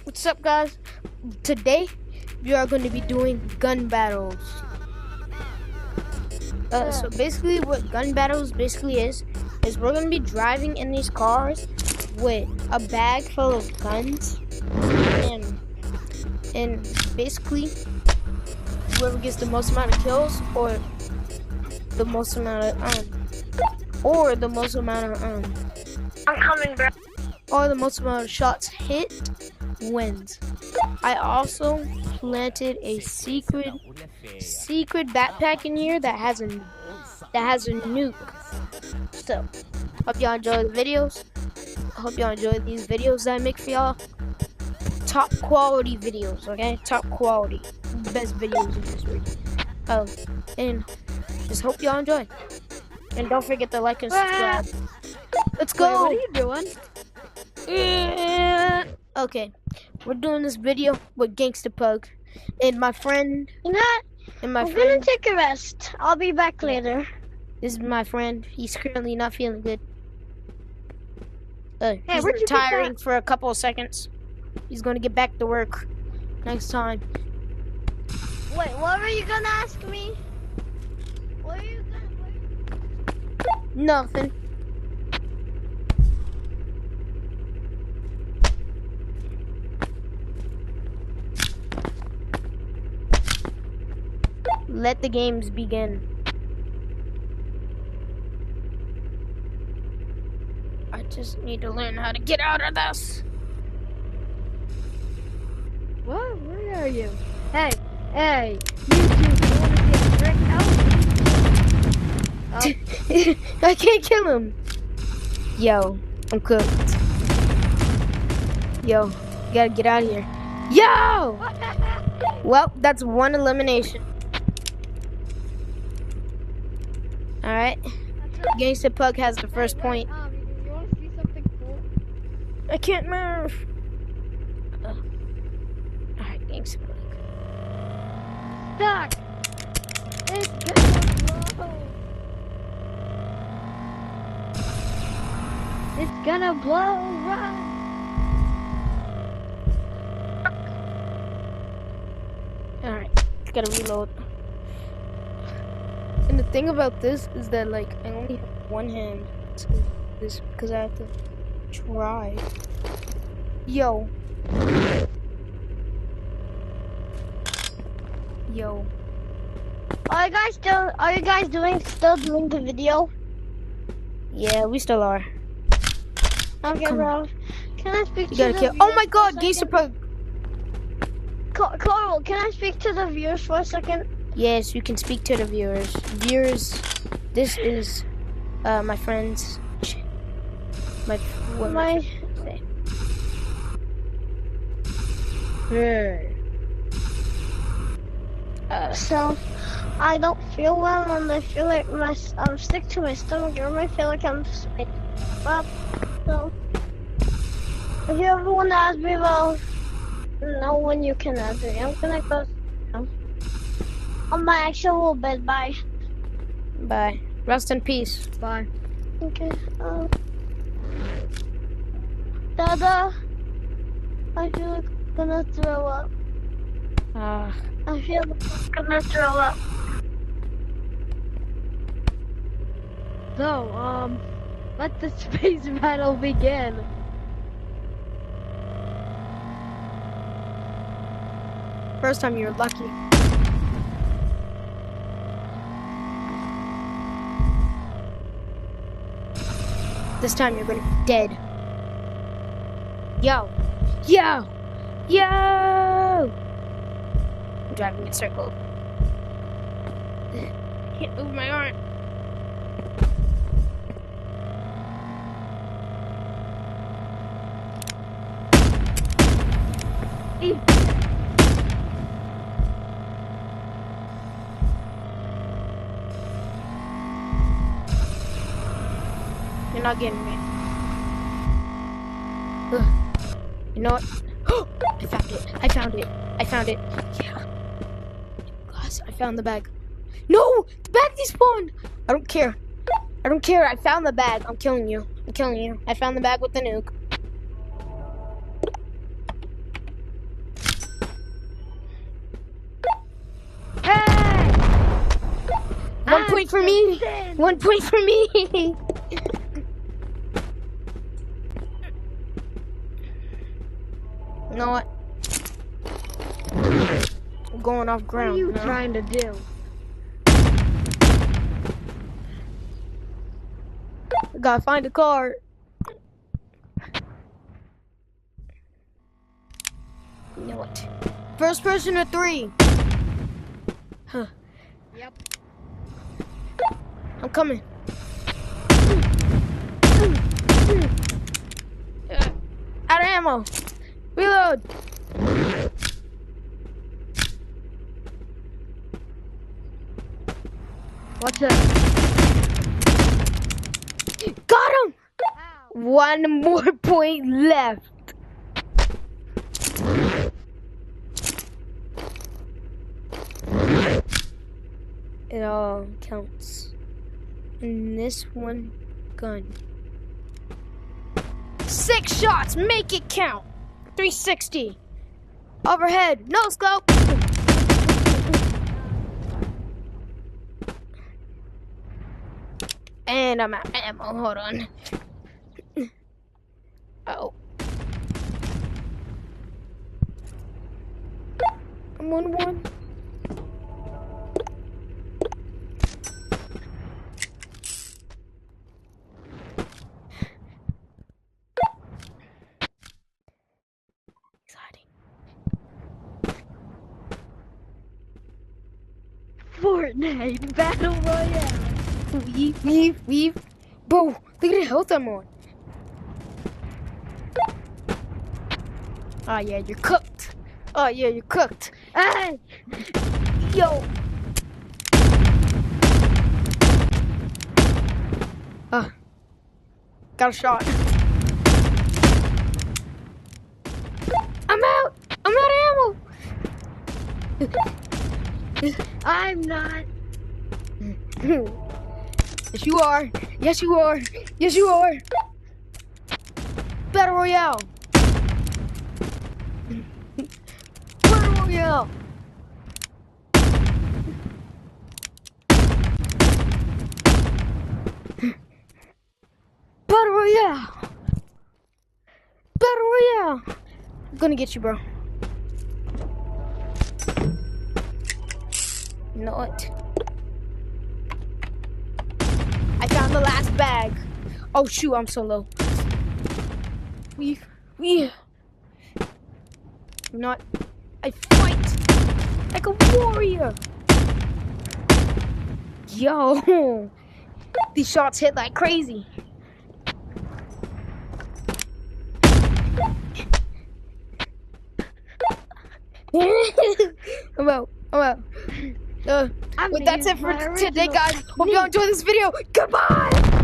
What's up, guys? Today we are going to be doing gun battles. So basically what gun battles basically is we're going to be driving in these cars with a bag full of guns, and basically whoever gets the most amount of kills or the most amount of I'm coming, bro. or the most amount of shots hit wins. I also planted a secret backpack in here that has a nuke. So hope y'all enjoy the videos. I hope y'all enjoy these videos that I make for y'all. Top quality videos, okay? Top quality, best videos in history. And just hope y'all enjoy. And don't forget to like and subscribe. Let's go. Wait, what are you doing? Okay, we're doing this video with Gangsta Pug and my friend. You know what? I'm gonna take a rest. I'll be back later. This is my friend. He's currently not feeling good. Hey, he's where'd you get retiring that? for a couple of seconds. He's gonna get back to work next time. Wait, what were you gonna ask me? What are you gonna? Nothing. Let the games begin. I just need to learn how to get out of this. What? Where are you? Hey, you two, you wanna get tricked out? I can't kill him. Yo, I'm cooked. Yo, you gotta get out of here. Yo! Well, that's one elimination. Alright. Gangsta Pug has the first point. You wanna see something cool? I can't move. Alright, Gangsta Pug. Stuck. It's gonna blow. It's gonna blow. Run. Alright, gotta reload. And the thing about this is that, like, I only have one hand. So this because I have to try. Yo. Are you guys still doing the video? Yeah, we still are. Okay, Come bro. Can I speak You to gotta the kill. viewers Oh my god, for a Gangsta second? Pug. Carl, can I speak to the viewers for a second? Yes, you can speak to the viewers. Viewers, this is my friend's. What am I trying to say? So, I don't feel well, and I feel like I'm sick to my stomach, and I feel like I'm sick. But, so, if you ever want to ask me about, know when you can ask me. I'm gonna go on my actual bed. Bye. Bye. Rest in peace. Bye. Okay. Dada, I feel like I'm gonna throw up. I feel like I'm gonna throw up. So, let the space battle begin. First time you're lucky. This time you're gonna be dead. Yo! I'm driving in circles. Can't move my arm. You're not getting me. Ugh. You know what? I found it. Yeah. Guys, I found the bag. No! The bag despawned! I don't care. I found the bag. I'm killing you. I found the bag with the nuke. point for me. 1 point for me. You know what? I'm going off ground. What are you now. trying to do? Gotta find a car. You know what? First person to 3. Huh. Yep. I'm coming. Out of ammo. Reload. What's up? Got him. Ow. 1 more point left. It all counts. And this one gun. 6 shots, make it count. 360. Overhead, no scope. And I'm out of ammo, hold on. Oh. I'm on 1. Fortnite Battle Royale. Weave. Bro, look at the health I'm on. Oh yeah, you're cooked. Oh yeah, you're cooked. Hey! Yo. Got a shot. I'm out of ammo. I'm not. Yes, you are. Yes, you are. Yes, you are. Battle Royale. Battle Royale. Battle Royale. Battle Royale. I'm gonna get you, bro. You know what? I found the last bag. Oh shoot, I'm so low. We. You know what? I fight like a warrior. Yo, these shots hit like crazy. I'm out. But that's it for today, guys. Hope you all enjoyed this video. Goodbye!